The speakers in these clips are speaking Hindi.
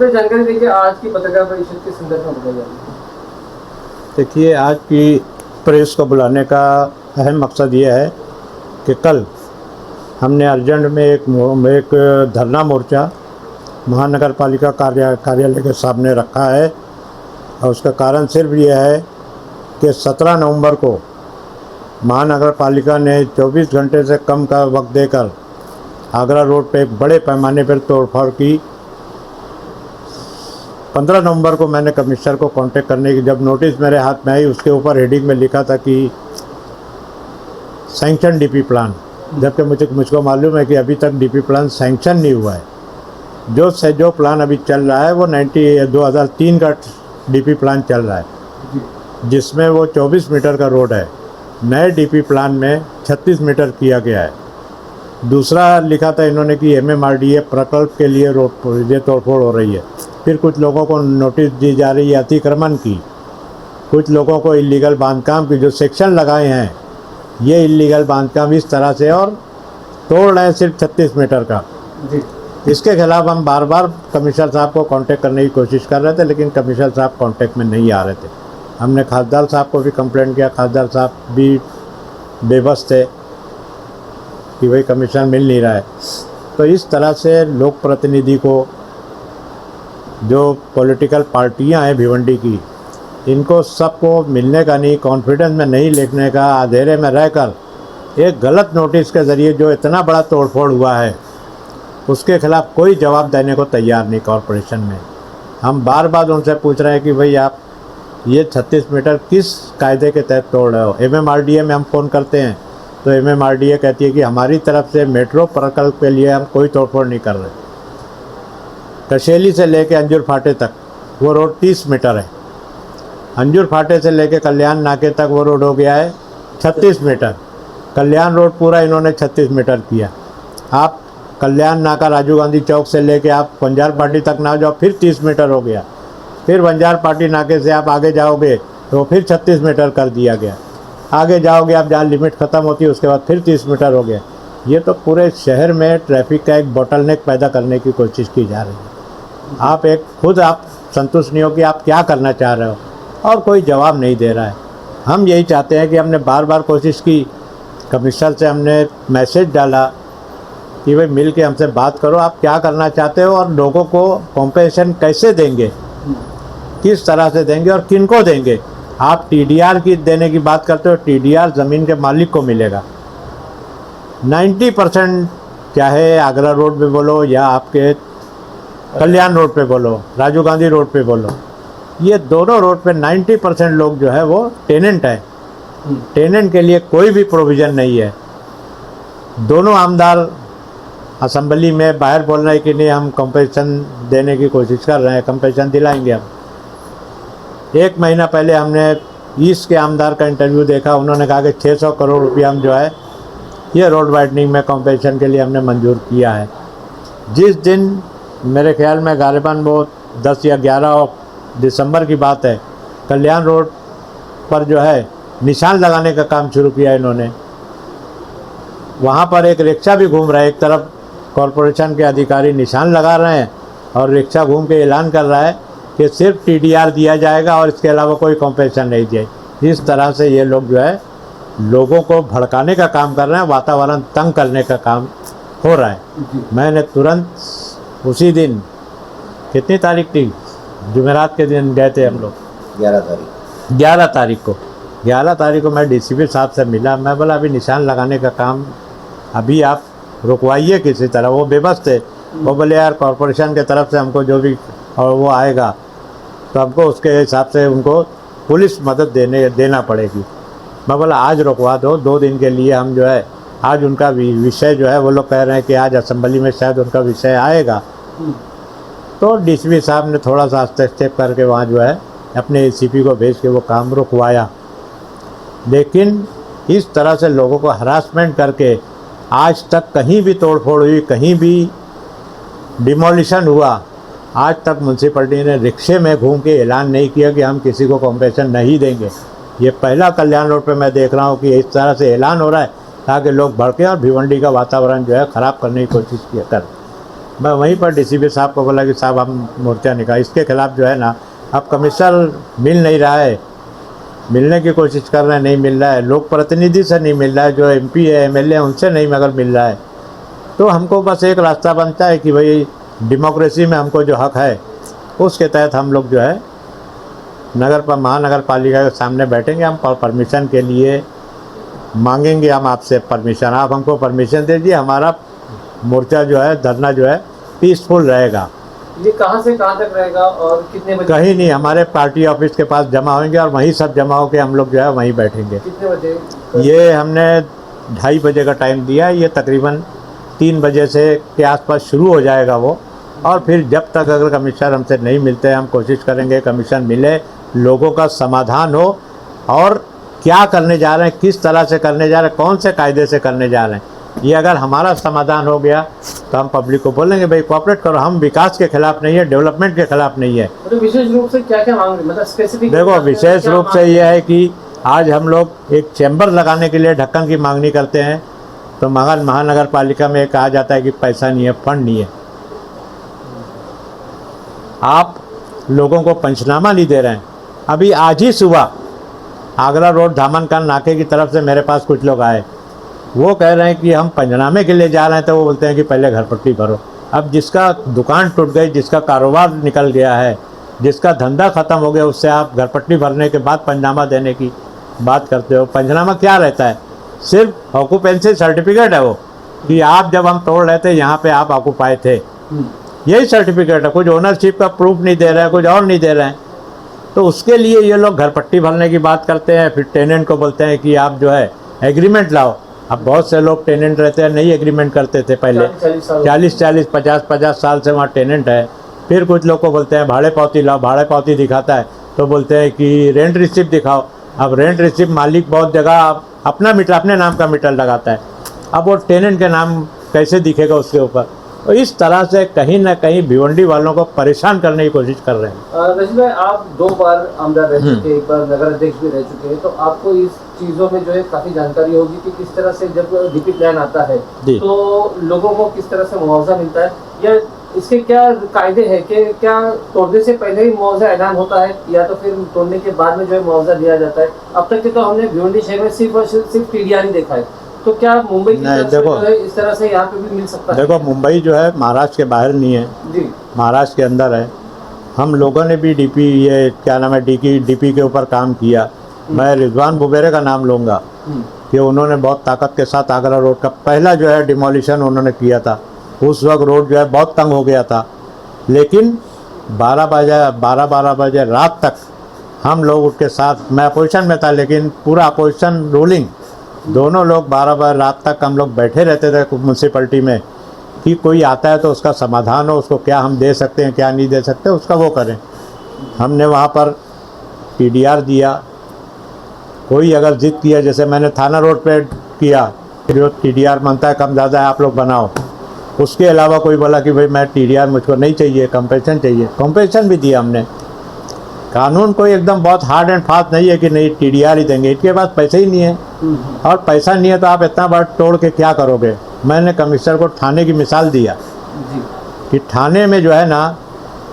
कृपया जानकारी देखिए आज की पत्रकार परिषद के संदर्भ में बताई जा रही है। देखिए, आज की प्रेस को बुलाने का अहम मकसद ये है कि कल हमने अर्जेंट में एक धरना मोर्चा महानगर पालिका कार्यालय के सामने रखा है और उसका कारण सिर्फ ये है कि 17 नवंबर को महानगर पालिका ने 24 घंटे से कम का वक्त देकर आगरा रोड पे एक बड़े पैमाने पर तोड़फोड़ की। 15 नवंबर को मैंने कमिश्नर को कांटेक्ट करने की जब नोटिस मेरे हाथ में आई, उसके ऊपर हेडिंग में लिखा था कि सैंक्शन डीपी प्लान, जबकि मुझको मालूम है कि अभी तक डीपी प्लान सैंक्शन नहीं हुआ है। जो प्लान अभी चल रहा है वो 2003 का डीपी प्लान चल रहा है, जिसमें वो 24 मीटर का रोड है। नए डीपी प्लान में 36 मीटर किया गया है। दूसरा लिखा था इन्होंने कि MMRDA प्रकल्प के लिए रोड ये तोड़फोड़ हो रही है। फिर कुछ लोगों को नोटिस दी जा रही है अतिक्रमण की, कुछ लोगों को इलीगल बांधकाम की। जो सेक्शन लगाए हैं ये इलीगल बांधकाम इस तरह से और तोड़ रहे हैं सिर्फ 36 मीटर का। इसके खिलाफ हम बार बार कमिश्नर साहब को कांटेक्ट करने की कोशिश कर रहे थे, लेकिन कमिश्नर साहब कांटेक्ट में नहीं आ रहे थे। हमने खासदार साहब को भी कंप्लेंट किया, खासदार साहब भी बेबस थे कि भाई कमिश्नर मिल नहीं रहा है। तो इस तरह से लोक प्रतिनिधि को, जो पॉलिटिकल पार्टियां हैं भिवंडी की, इनको सबको मिलने का नहीं, कॉन्फिडेंस में नहीं लिखने का, अंधेरे में रहकर एक गलत नोटिस के ज़रिए जो इतना बड़ा तोड़फोड़ हुआ है उसके खिलाफ कोई जवाब देने को तैयार नहीं कॉरपोरेशन में। हम बार बार उनसे पूछ रहे हैं कि भाई आप ये 36 मीटर किस कायदे के तहत तोड़ रहे हो। MMRDA में हम फ़ोन करते हैं तो MMRDA कहती है कि हमारी तरफ से मेट्रो प्रकल्प के लिए हम कोई तोड़फोड़ नहीं कर रहे। कशेली से लेके अंजुर फाटे तक वो रोड 30 मीटर है। अंजुर फाटे से लेके कल्याण नाके तक वो रोड हो गया है 36 मीटर। कल्याण रोड पूरा इन्होंने 36 मीटर किया। आप कल्याण नाका राजीव गांधी चौक से लेके आप बंजार पार्टी तक ना जाओ, फिर 30 मीटर हो गया। फिर बंजार पार्टी नाके से आप आगे जाओगे तो फिर 36 मीटर कर दिया गया। आगे जाओगे आप जहाँ लिमिट ख़त्म होती है उसके बाद फिर 30 मीटर हो गया। ये तो पूरे शहर में ट्रैफिक का एक बॉटलनेक पैदा करने की कोशिश की जा रही है। आप संतुष्ट नहीं हो कि आप क्या करना चाह रहे हो, और कोई जवाब नहीं दे रहा है। हम यही चाहते हैं कि हमने बार बार कोशिश की, कमिश्नर से हमने मैसेज डाला कि भाई मिल के हमसे बात करो, आप क्या करना चाहते हो और लोगों को कॉम्पेंसेशन कैसे देंगे, किस तरह से देंगे और किन को देंगे। आप TDR की देने की बात करते हो, TDR ज़मीन के मालिक को मिलेगा। 90% चाहे आगरा रोड पे बोलो या आपके कल्याण रोड पे बोलो, राजीव गांधी रोड पे बोलो, ये दोनों रोड पे 90% लोग जो है वो टेनेंट है। टेनेंट के लिए कोई भी प्रोविज़न नहीं है। दोनों आमदार असेंबली में बाहर बोल रहे हैं कि नहीं हम कंपेंसेशन देने की कोशिश कर रहे हैं, कंपेंसेशन दिलाएंगे हम। 1 महीना पहले हमने ईस्ट के आमदार का इंटरव्यू देखा, उन्होंने कहा कि 600 करोड़ रुपया हम जो है ये रोड वाइडनिंग में कंपेंसेशन के लिए हमने मंजूर किया है। जिस दिन मेरे ख्याल में गालिबन वो 10 या 11 दिसंबर की बात है, कल्याण रोड पर जो है निशान लगाने का काम शुरू किया इन्होंने। वहाँ पर एक रिक्शा भी घूम रहा है, एक तरफ कॉरपोरेशन के अधिकारी निशान लगा रहे हैं और रिक्शा घूम के ऐलान कर रहा है कि सिर्फ TDR दिया जाएगा और इसके अलावा कोई कॉम्पेंसेशन नहीं दिए। इस तरह से ये लोग जो है लोगों को भड़काने का काम कर रहे हैं, वातावरण तंग करने का काम हो रहा है। मैंने तुरंत उसी दिन, कितनी तारीख थी, जुमेरात के दिन गए थे हम लोग, 11 तारीख को मैं DCP साहब से मिला। मैं बोला अभी निशान लगाने का काम अभी आप रुकवाइए किसी तरह। वो बेबस थे। वो बोले यार कॉरपोरेशन के तरफ से हमको जो भी और वो आएगा तो हमको उसके हिसाब से उनको पुलिस मदद देना पड़ेगी। मैं बोला आज रुकवा दो, 2 दिन के लिए हम जो है आज उनका विषय जो है, वो लोग कह रहे हैं कि आज असेंबली में शायद उनका विषय आएगा। तो DCP साहब ने थोड़ा सा हस्तक्षेप करके वहाँ जो है अपने ACP को भेज के वो काम रुकवाया। लेकिन इस तरह से लोगों को हरासमेंट करके आज तक कहीं भी तोड़फोड़ हुई, कहीं भी डिमोलिशन हुआ, आज तक म्यूनसिपैलिटी ने रिक्शे में घूम के ऐलान नहीं किया कि हम किसी को कॉम्पेंसेशन नहीं देंगे। ये पहला कल्याण रोड पे मैं देख रहा हूँ कि इस तरह से ऐलान हो रहा है ताकि लोग भड़के और भिवंडी का वातावरण जो है ख़राब करने की कोशिश किया कर। मैं वहीं पर डीसीपी साहब को बोला कि साहब हम मोर्चा निकाल, इसके खिलाफ जो है ना अब कमिश्नर मिल नहीं रहा है, मिलने की कोशिश कर रहे हैं, नहीं मिल रहा है, लोक प्रतिनिधि से नहीं मिल रहा है, जो एमपी है एमएलए उनसे नहीं मगर मिल रहा है। तो हमको बस एक रास्ता बनता है कि भाई डेमोक्रेसी में हमको जो हक है उसके तहत हम लोग जो है महानगर पालिका के सामने बैठेंगे, हम परमिशन के लिए मांगेंगे, हम आपसे परमिशन, आप हमको परमिशन दे दीजिए, हमारा मोर्चा जो है धरना जो है पीसफुल रहेगा। ये कहाँ से कहाँ तक रहेगा और कितने बजे? कहीं नहीं, हमारे पार्टी ऑफिस के पास जमा होंगे और वहीं सब जमा होकर हम लोग जो है वहीं बैठेंगे। कितने बजे? ये हमने 2:30 बजे का टाइम दिया है, ये तकरीबन 3 बजे से के आसपास शुरू हो जाएगा वो, और फिर जब तक अगर कमिश्नर हमसे नहीं मिलते हम कोशिश करेंगे कमिश्नर मिले, लोगों का समाधान हो, और क्या करने जा रहे हैं, किस तरह से करने जा रहे हैं, कौन से कायदे से करने जा रहे हैं, ये अगर हमारा समाधान हो गया तो हम पब्लिक को बोलेंगे भाई कोऑपरेट करो, हम विकास के खिलाफ नहीं है, डेवलपमेंट के खिलाफ नहीं है। तो विशेष रूप से क्या क्या मांग रहे, मतलब स्पेसिफिक? देखो विशेष रूप से ये है कि आज हम लोग एक चैम्बर लगाने के लिए ढक्कन की मांगनी करते हैं, तो महानगर पालिका में कहा जाता है कि पैसा नहीं है, फंड नहीं है। आप लोगों को पंचनामा नहीं दे रहे हैं। अभी आज ही सुबह आगरा रोड धामनकान नाके की तरफ से मेरे पास कुछ लोग आए, वो कह रहे हैं कि हम पंचनामे के लिए जा रहे हैं, तो वो बोलते हैं कि पहले घर पट्टी भरो। अब जिसका दुकान टूट गई, जिसका कारोबार निकल गया है, जिसका धंधा ख़त्म हो गया, उससे आप घर पट्टी भरने के बाद पंचनामा देने की बात करते हो। पंचनामा क्या रहता है? सिर्फ ऑक्यूपेंसी सर्टिफिकेट है वो, कि आप जब हम तोड़ रहे थे यहाँ पे आप ऑक्यूपाई थे, यही सर्टिफिकेट है। कुछ ओनरशिप का प्रूफ नहीं दे रहे हैं, कुछ और नहीं दे रहे हैं। तो उसके लिए ये लोग घर पट्टी भरने की बात करते हैं, फिर टेनेंट को बोलते हैं कि आप जो है एग्रीमेंट लाओ। अब बहुत से लोग टेनेंट रहते हैं, नहीं एग्रीमेंट करते थे पहले, 40-40, 50-50 साल से वहाँ टेनेंट है। फिर कुछ लोग को बोलते हैं भाड़े पावती लाओ, भाड़े पावती दिखाता है तो बोलते हैं कि रेंट रिसिप्ट दिखाओ। अब रेंट रिसिप्ट मालिक बहुत जगह अपना मीटर, अपने नाम का मीटर लगाता है, अब वो टेनेंट के नाम कैसे दिखेगा उसके ऊपर? तो इस तरह से कहीं ना कहीं भिवंडी वालों को परेशान करने की कोशिश कर रहे हैं। रजत भाई, आप 2 बार आमदार रह चुके, एक बार नगर अध्यक्ष भी रह चुके हैं, तो आपको इस चीज़ों में जो है काफ़ी जानकारी होगी कि किस तरह से जब डीपी प्लान आता है तो लोगों को किस तरह से मुआवजा मिलता है, या इसके क्या कायदे हैं कि क्या तोड़ने से पहले ही मुआवजा ऐलान होता है या तो फिर तोड़ने के बाद में जो है मुआवजा दिया जाता है? अब तक के तो हमने भिवंडी शहर में सिर्फ और सिर्फ टीडीआर ही देखा है, तो क्या मुंबई की तरफ से जो है इस तरह से यहाँ पे भी मिल सकता है? देखो मुंबई जो है महाराष्ट्र के बाहर नहीं है जी, महाराष्ट्र के अंदर है। हम लोगों ने भी डीपी, ये क्या नाम है, डीपी के ऊपर काम किया। मैं रिजवान बुबेरे का नाम लूँगा कि उन्होंने बहुत ताकत के साथ आगरा रोड का पहला जो है डिमोलिशन उन्होंने किया था। उस वक्त रोड जो है बहुत तंग हो गया था, लेकिन 12 बजे रात तक हम लोग उसके साथ, मैं अपोजिशन में था लेकिन पूरा अपोजिशन रूलिंग, दोनों लोग 12 बजे रात तक हम लोग बैठे रहते थे म्यूनसिपलिटी में कि कोई आता है तो उसका समाधान हो, उसको क्या हम दे सकते हैं क्या नहीं दे सकते उसका वो करें। हमने वहाँ पर टीडीआर दिया, कोई अगर जिद किया, जैसे मैंने थाना रोड पे किया, फिर वो टीडीआर मांगता है कम ज़्यादा है आप लोग बनाओ। उसके अलावा कोई बोला कि भाई मैं टीडीआर मुझको नहीं चाहिए, कंपेंसेशन चाहिए, कंपेंसेशन भी दिया हमने। कानून कोई एकदम बहुत हार्ड एंड फास्ट नहीं है कि नहीं टीडीआर ही देंगे, इनके पास पैसे ही नहीं है, और पैसा नहीं है तो आप इतना बड़ा तोड़ के क्या करोगे। मैंने कमिश्नर को थाने की मिसाल दिया कि थाने में जो है ना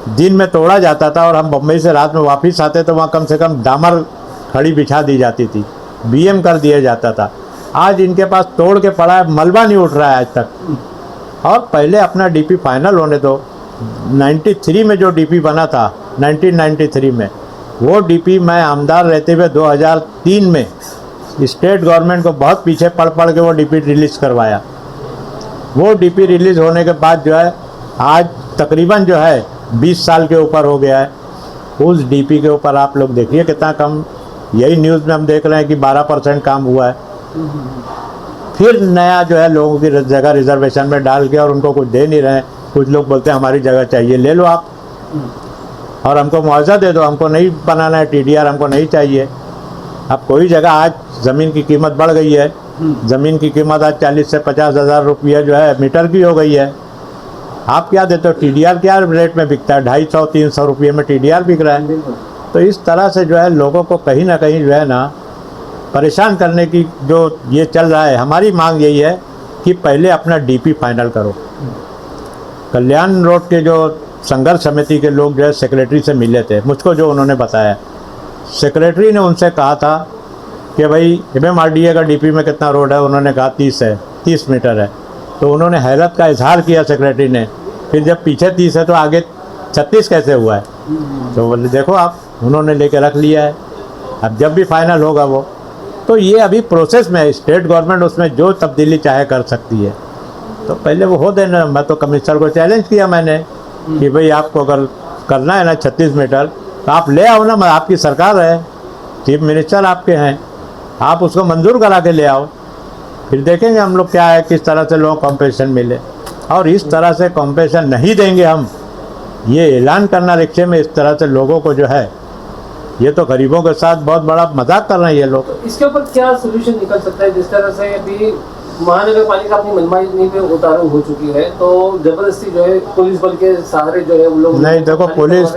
दिन में तोड़ा जाता था और हम बम्बई से रात में वापस आते तो वहाँ कम से कम डामर खड़ी बिछा दी जाती थी, बीएम कर दिया जाता था। आज इनके पास तोड़ के पड़ा है, मलबा नहीं उठ रहा है आज तक। और पहले अपना डीपी फाइनल होने दो। 93 में जो डीपी बना था, 1993 में, वो डीपी मैं आमदार रहते हुए 2003 में स्टेट गवर्नमेंट को बहुत पीछे पड़ के वो डीपी रिलीज़ करवाया। वो डीपी रिलीज़ होने के बाद जो है आज तकरीबन जो है 20 साल के ऊपर हो गया है। उस डीपी के ऊपर आप लोग देखिए कितना कम, यही न्यूज़ में हम देख रहे हैं कि 12% काम हुआ है। फिर नया जो है लोगों की जगह रिजर्वेशन में डाल के और उनको कुछ दे नहीं रहे हैं। कुछ लोग बोलते हैं हमारी जगह चाहिए, ले लो आप और हमको मुआवजा दे दो, हमको नहीं बनाना है टीडीआर, हमको नहीं चाहिए। अब कोई जगह आज ज़मीन की कीमत बढ़ गई है, ज़मीन की कीमत आज 40 से 50 हज़ार रुपया जो है मीटर की हो गई है। आप क्या देते हो? टीडीआर क्या रेट में बिकता है? 250-300 रुपये में टीडीआर बिक रहा है। तो इस तरह से जो है लोगों को कहीं ना कहीं जो है ना परेशान करने की जो ये चल रहा है। हमारी मांग यही है कि पहले अपना डीपी फाइनल करो, कल्याण रोड के जो संघर्ष समिति के लोग जो है सेक्रेटरी से मिले थे, मुझको जो उन्होंने बताया, सेक्रेटरी ने उनसे कहा था कि भाई MMRDA का DP में कितना रोड है, उन्होंने कहा 30 मीटर है। तो उन्होंने हैरत का इजहार किया सेक्रेटरी ने, फिर जब पीछे 30 है तो आगे 36 कैसे हुआ है? तो बोले देखो आप, उन्होंने लेके रख लिया है, अब जब भी फाइनल होगा वो, तो ये अभी प्रोसेस में है। स्टेट गवर्नमेंट उसमें जो तब्दीली चाहे कर सकती है, तो पहले वो हो देना। मैं तो कमिश्नर को चैलेंज किया मैंने कि भाई आपको अगर करना है ना 36 मीटर तो आप ले आओ ना, मैं आपकी सरकार है, चीफ मिनिस्टर आपके हैं, आप उसको मंजूर करा के ले आओ, फिर देखेंगे हम लोग क्या है, किस तरह से लोगों को कॉम्पेंसेशन मिले। और इस तरह से कॉम्पेंसेशन नहीं देंगे हम, ये ऐलान करना रिक्शे में इस तरह से लोगों को जो है, ये तो गरीबों के साथ बहुत बड़ा मजाक कर रहे हैं ये लोग। तो इसके ऊपर क्या सोल्यूशन निकल सकता है? जिस तरह से अभी महानगर पालिका अपनी मनमानी पे उतारू हो चुकी है, तो जबरदस्ती जो है पुलिस बल के सहारे जो है उन लोग नहीं, देखो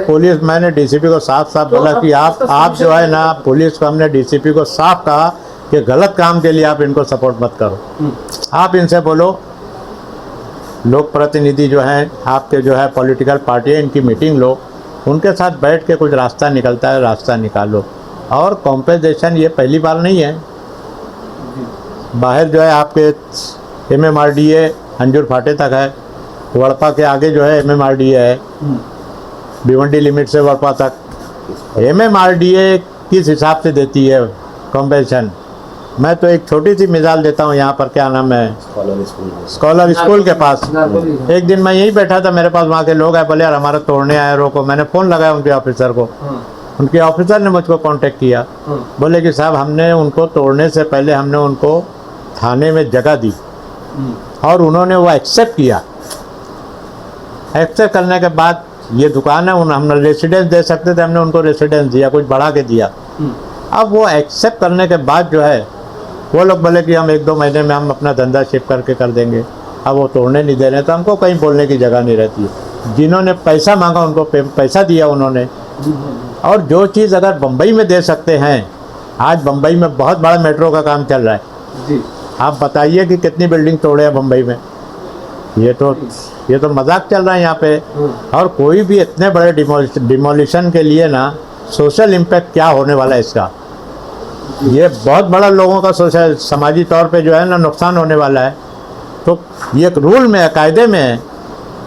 पुलिस मैंने DCP को साफ बोला कि आप जो है ना, पुलिस को हमने DCP को साफ कहा कि गलत काम के लिए आप इनको सपोर्ट मत करो। आप इनसे बोलो, लोक प्रतिनिधि जो हैं आपके, जो है पॉलिटिकल पार्टी है, इनकी मीटिंग लो, उनके साथ बैठ के कुछ रास्ता निकलता है, रास्ता निकालो। और कॉम्पेंसेशन ये पहली बार नहीं है, बाहर जो है आपके MMRDA अंजुर फाटे तक है, वड़पा के आगे जो है MMRDA है, भिवंडी लिमिट से वड़पा तक। MMRDA किस हिसाब से देती है कॉम्पेंसेशन? मैं तो एक छोटी सी मिसाल देता हूँ, यहाँ पर क्या नाम है, स्कॉलर स्कूल के पास एक दिन मैं यहीं बैठा था, मेरे पास वहाँ के लोग आए, बोले यार हमारा तोड़ने आए, रोको। मैंने फ़ोन लगाया उनके ऑफिसर को, उनके ऑफिसर ने मुझको कांटेक्ट किया, बोले कि साहब हमने उनको तोड़ने से पहले हमने उनको थाने में जगह दी और उन्होंने वो एक्सेप्ट किया। एक्सेप्ट करने के बाद ये दुकान है, हम रेसिडेंस दे सकते थे, हमने उनको रेसिडेंस दिया, कुछ बढ़ा के दिया। अब वो एक्सेप्ट करने के बाद जो है वो लोग बोले कि हम 1-2 महीने में हम अपना धंधा शिफ्ट करके कर देंगे। अब वो तोड़ने नहीं दे रहे, तो हमको कहीं बोलने की जगह नहीं रहती है। जिन्होंने पैसा मांगा उनको पैसा दिया उन्होंने। और जो चीज़ अगर बम्बई में दे सकते हैं, आज बम्बई में बहुत बड़ा मेट्रो का काम चल रहा है जी, आप बताइए कि कितनी बिल्डिंग तोड़े हैं बम्बई में। ये तो मजाक चल रहा है यहाँ पे। और कोई भी इतने बड़े डिमोलिशन के लिए ना, सोशल इम्पैक्ट क्या होने वाला है इसका, ये बहुत बड़ा लोगों का सोशल समाजी तौर पे जो है ना नुकसान होने वाला है। तो ये एक रूल में है, कायदे में है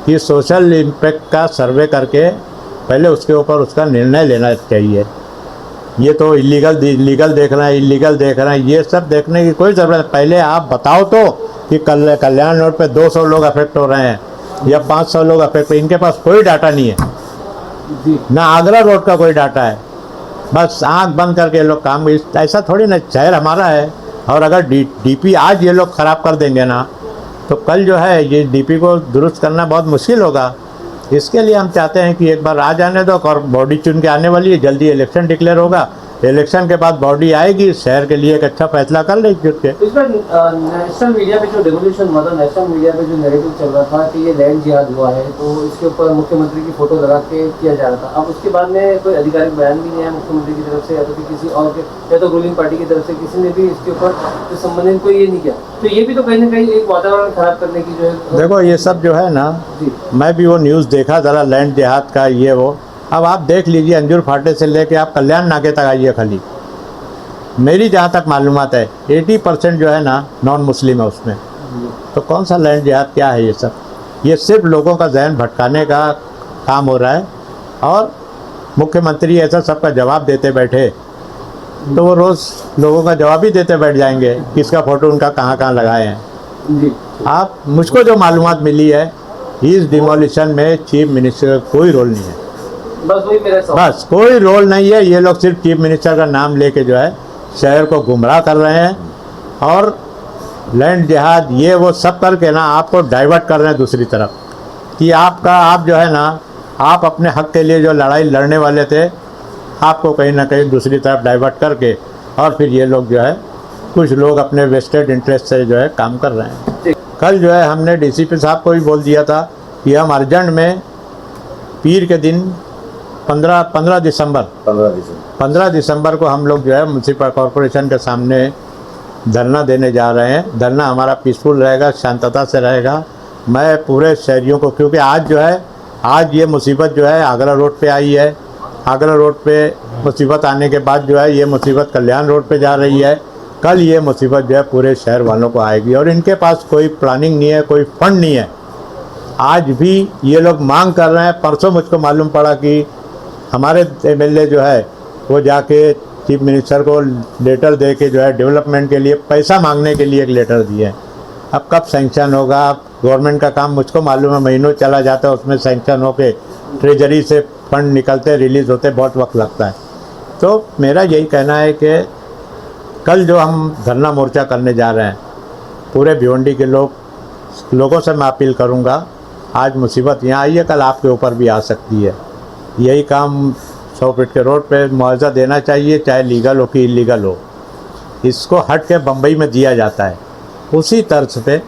कि सोशल इम्पैक्ट का सर्वे करके पहले उसके ऊपर उसका निर्णय लेना चाहिए। ये तो लीगल देख रहे हैं, इलीगल देख रहे हैं, ये सब देखने की कोई ज़रूरत नहीं। पहले आप बताओ तो कि कल्याण रोड पे 200 लोग अफेक्ट हो रहे हैं या 500 लोग अफेक्ट, इनके पास कोई डाटा नहीं है ना, आगरा रोड का कोई डाटा है। बस आंख बंद करके लोग काम, ऐसा थोड़ी ना, शहर हमारा है। और अगर DP आज ये लोग ख़राब कर देंगे ना, तो कल जो है ये DP को दुरुस्त करना बहुत मुश्किल होगा। इसके लिए हम चाहते हैं कि एक बार आ जाने दो, और बॉडी चुन के आने वाली है, जल्दी इलेक्शन डिक्लेयर होगा, इलेक्शन के बाद बॉडी आएगी, शहर के लिए एक अच्छा फैसला कर लेगी जुट के। इस बार नेशनल मीडिया पे जो डेमोलिशन हुआ था, नेशनल मीडिया पे जो नैरेटिव चल रहा था कि ये लैंड जिहाद हुआ है, तो इसके ऊपर मुख्यमंत्री की फोटो लगा के किया जा रहा था। अब उसके बाद में कोई आधिकारिक बयान भी नहीं आया मुख्यमंत्री की तरफ से, या तो किसी और के, या तो रूलिंग पार्टी की तरफ से किसी ने भी इसके ऊपर जो संबंधित कोई ये नहीं किया। तो ये भी तो कहीं ना कहीं एक वातावरण खराब करने की जो है। देखो ये सब जो है ना, मैं भी वो न्यूज़ देखा ज़रा, लैंड जिहाद का ये वो। अब आप देख लीजिए, अंजुर फाटे से लेके आप कल्याण नाके तक आइए, खाली मेरी जहाँ तक मालूमात है 80% जो है ना नॉन मुस्लिम है उसमें। तो कौन सा लैंड जिहाद, क्या है ये सब? ये सिर्फ लोगों का जहन भटकाने का काम हो रहा है। और मुख्यमंत्री ऐसा सबका जवाब देते बैठे तो वो रोज़ लोगों का जवाब ही देते बैठ जाएंगे, किसका फ़ोटो उनका कहाँ कहाँ लगाए हैं। आप, मुझको जो मालूमात मिली है, इस डिमोलिशन में चीफ मिनिस्टर का कोई रोल नहीं है। बस कोई रोल नहीं है। ये लोग सिर्फ चीफ मिनिस्टर का नाम लेके जो है शहर को गुमराह कर रहे हैं, और लैंड जिहाद ये वो सब करके ना आपको डाइवर्ट कर रहे हैं दूसरी तरफ, कि आप जो है ना, आप अपने हक के लिए जो लड़ाई लड़ने वाले थे, आपको कहीं ना कहीं दूसरी तरफ डाइवर्ट करके, और फिर ये लोग जो है, कुछ लोग अपने वेस्टेड इंटरेस्ट से जो है काम कर रहे हैं। कल जो है हमने DCP साहब को भी बोल दिया था कि हम अर्जेंट में पीर के दिन 15 दिसंबर को हम लोग जो है म्यूनसिपल कॉरपोरेशन के सामने धरना देने जा रहे हैं। धरना हमारा पीसफुल रहेगा, शांतता से रहेगा, मैं पूरे शहरियों को, क्योंकि आज जो है, आज ये मुसीबत जो है आगरा रोड पे आई है, आगरा रोड पे मुसीबत आने के बाद जो है ये मुसीबत कल्याण रोड पे जा रही है, कल ये मुसीबत जो है पूरे शहर वालों को आएगी। और इनके पास कोई प्लानिंग नहीं है, कोई फंड नहीं है। आज भी ये लोग मांग कर रहे हैं। परसों मुझको मालूम पड़ा कि हमारे एमएलए जो है वो जाके चीफ मिनिस्टर को लेटर दे के जो है डेवलपमेंट के लिए पैसा मांगने के लिए एक लेटर दिए। अब कब सेंक्शन होगा? गवर्नमेंट का काम मुझको मालूम है, महीनों चला जाता है, उसमें सेंक्शन होके ट्रेजरी से फंड निकलते रिलीज़ होते बहुत वक्त लगता है। तो मेरा यही कहना है कि कल जो हम धरना मोर्चा करने जा रहे हैं, पूरे भिवंडी के लोगों से मैं अपील करूंगा, आज मुसीबत यहाँ आई है, कल आपके ऊपर भी आ सकती है। यही काम 100 फीट के रोड पे मुआवजा देना चाहिए, चाहे लीगल हो कि इलीगल हो। इसको हट के बम्बई में दिया जाता है, उसी तर्ज पे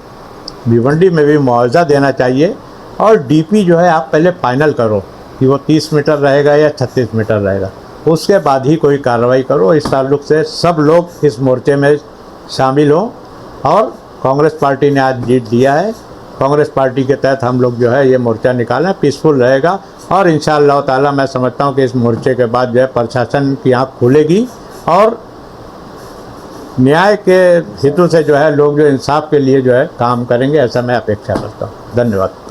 भिवंडी में भी मुआवजा देना चाहिए। और डीपी जो है आप पहले फाइनल करो कि वो 30 मीटर रहेगा या 36 मीटर रहेगा, उसके बाद ही कोई कार्रवाई करो। इस ताल्लुक से सब लोग इस मोर्चे में शामिल हों। और कांग्रेस पार्टी ने आज जीत दिया है, कांग्रेस पार्टी के तहत हम लोग जो है ये मोर्चा निकालें, पीसफुल रहेगा। और इंशाअल्लाह ताला मैं समझता हूँ कि इस मोर्चे के बाद जो है प्रशासन की आँख खुलेगी और न्याय के हितों से जो है लोग जो इंसाफ के लिए जो है काम करेंगे, ऐसा मैं अपेक्षा करता हूँ। धन्यवाद।